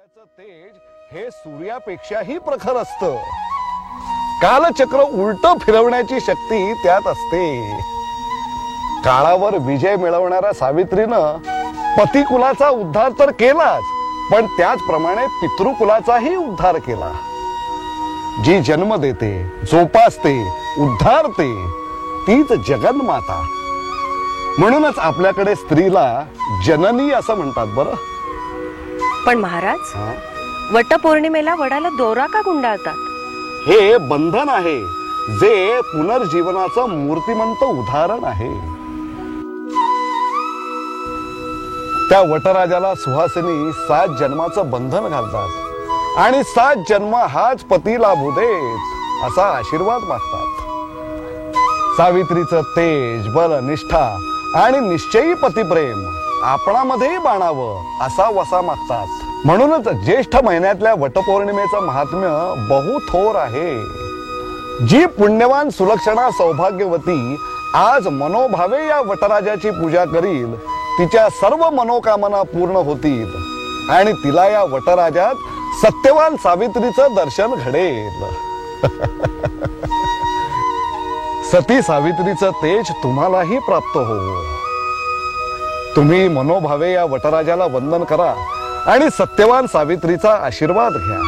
सूर्याचं तेज हे सूर्यापेक्षाही प्रखर असतं. कालचक्र उलट फिरवण्याची शक्ती त्यात असते. काळावर विजय मिळवणाऱ्या सावित्रीनं पतिकुलाचा उद्धार तर केलाच, पण त्याचप्रमाणे पितृकुलाचाही उद्धार केला. जी जन्म देते, जोपासते, उद्धारते तीच जगन्माता. म्हणूनच आपल्याकडे स्त्रीला जननी असं म्हणतात. बरं, पण महाराज, वटपौर्णिमेला वडाला दोरा का गुंडाळतात? हे बंधन आहे, जे पुनर्जीवनाचं मूर्तिमंत उदाहरण आहे. त्या वटराजाला सुहासिनी 7 जन्माचं बंधन घालतात आणि 7 जन्म हाच पती लाभू देत असा आशीर्वाद मागतात. सावित्रीचं तेज, बल, निष्ठा आणि निश्चयी पतिप्रेम आपणामध्येही बाणावं असा वसा मागतात. म्हणूनच ज्येष्ठ महिन्यातल्या वटपौर्णिमेचं महात्म्य बहु थोर आहे. जी पुण्यवान सुलक्षणा सौभाग्यवती आज मनोभावे या वटराजाची पूजा करील, तिच्या सर्व मनोकामना पूर्ण होतील आणि तिला या वटराजात सत्यवान सावित्रीचं दर्शन घडेल. सती सावित्रीचं तेज तुम्हालाही प्राप्त हो. तुम्ही मनोभावे या वटराजाला वंदन करा आणि सत्यवान सावित्रीचा आशीर्वाद घ्या.